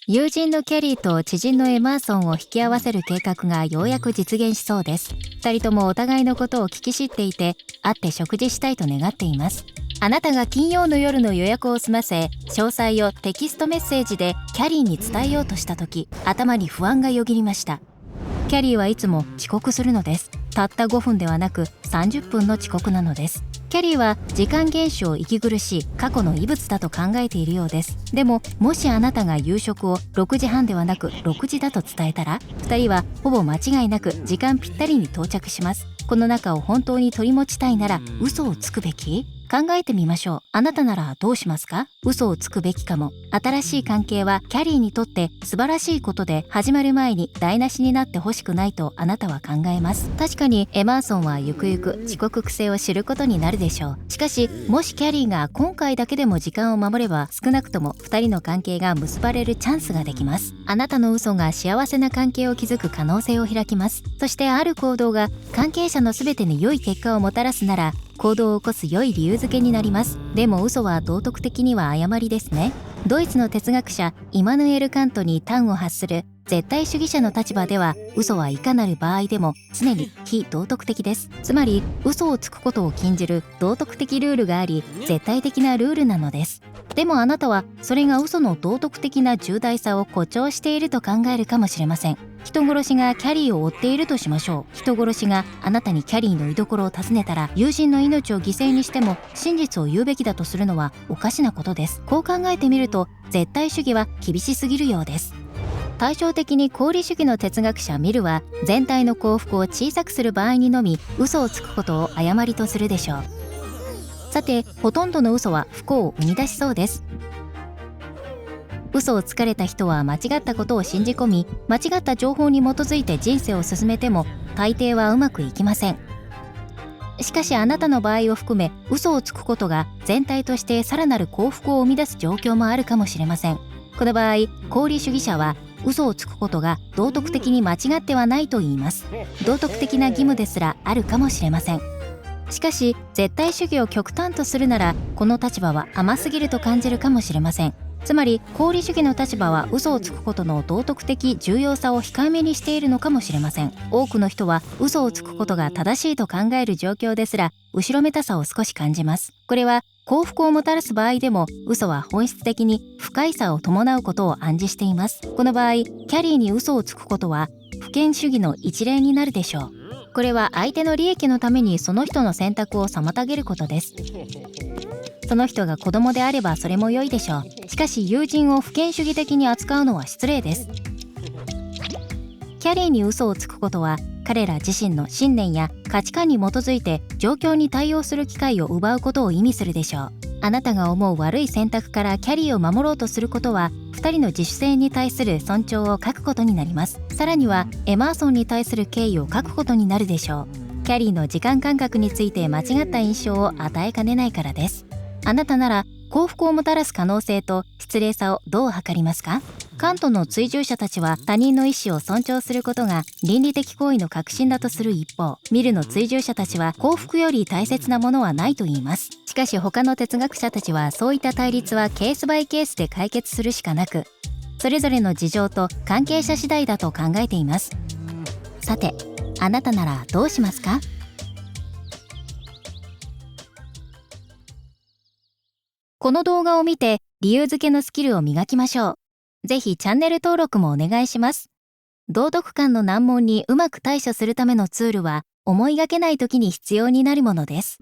友人のキャリーと知人のエマーソンを引き合わせる計画がようやく実現しそうです。2人ともお互いのことを聞き知っていて、会って食事したいと願っています。あなたが金曜の夜の予約を済ませ、詳細をテキストメッセージでキャリーに伝えようとした時、頭に不安がよぎりました。キャリーはいつも遅刻するのです。たった5分ではなく30分の遅刻なのです。キャリーは時間厳守を息苦しい過去の遺物だと考えているようです。でも、もしあなたが夕食を6時半ではなく6時だと伝えたら、2人はほぼ間違いなく時間ぴったりに到着します。この中を本当に取り持ちたいなら嘘をつくべき？考えてみましょう。あなたならどうしますか？嘘をつくべきかも。新しい関係はキャリーにとって素晴らしいことで、始まる前に台無しになってほしくないとあなたは考えます。確かにエマーソンはゆくゆく遅刻癖を知ることになるでしょう。しかし、もしキャリーが今回だけでも時間を守れば、少なくとも2人の関係が結ばれるチャンスができます。あなたの嘘が幸せな関係を築く可能性を開きます。そしてある行動が関係者の全てに良い結果をもたらすなら、行動を起こす良い理由付けになります。でも嘘は道徳的には誤りですね。ドイツの哲学者イマヌエル・カントに端を発する絶対主義者の立場では、嘘はいかなる場合でも常に非道徳的です。つまり、嘘をつくことを禁じる道徳的ルールがあり、絶対的なルールなのです。でもあなたはそれが嘘の道徳的な重大さを誇張していると考えるかもしれません。人殺しがキャリーを追っているとしましょう。人殺しがあなたにキャリーの居所を尋ねたら、友人の命を犠牲にしても真実を言うべきだとするのはおかしなことです。こう考えてみると、絶対主義は厳しすぎるようです。対照的に功利主義の哲学者ミルは、全体の幸福を小さくする場合にのみ嘘をつくことを誤りとするでしょう。さて、ほとんどの嘘は不幸を生み出しそうです。嘘をつかれた人は間違ったことを信じ込み、間違った情報に基づいて人生を進めても大抵はうまくいきません。しかしあなたの場合を含め、嘘をつくことが全体としてさらなる幸福を生み出す状況もあるかもしれません。この場合、功利主義者は嘘をつくことが道徳的に間違ってはないと言います。道徳的な義務ですらあるかもしれません。しかし、絶対主義を極端とするなら、この立場は甘すぎると感じるかもしれません。つまり、功利主義の立場は嘘をつくことの道徳的重要さを控えめにしているのかもしれません。多くの人は嘘をつくことが正しいと考える状況ですら、後ろめたさを少し感じます。これは幸福をもたらす場合でも、嘘は本質的に不快さを伴うことを暗示しています。この場合、キャリーに嘘をつくことは不権主義の一例になるでしょう。これは相手の利益のためにその人の選択を妨げることです。その人が子供であればそれも良いでしょう。しかし、友人を不権主義的に扱うのは失礼です。キャリーに嘘をつくことは、彼ら自身の信念や価値観に基づいて状況に対応する機会を奪うことを意味するでしょう。あなたが思う悪い選択からキャリーを守ろうとすることは、2人の自主性に対する尊重を欠くことになります。さらにはエマーソンに対する敬意を欠くことになるでしょう。キャリーの時間感覚について間違った印象を与えかねないからです。あなたなら幸福をもたらす可能性と失礼さをどう測りますか？カントの追従者たちは他人の意思を尊重することが倫理的行為の核心だとする一方、ミルの追従者たちは幸福より大切なものはないと言います。しかし他の哲学者たちは、そういった対立はケースバイケースで解決するしかなく、それぞれの事情と関係者次第だと考えています。さて、あなたならどうしますか？この動画を見て理由付けのスキルを磨きましょう。ぜひチャンネル登録もお願いします。道徳観の難問にうまく対処するためのツールは、思いがけない時に必要になるものです。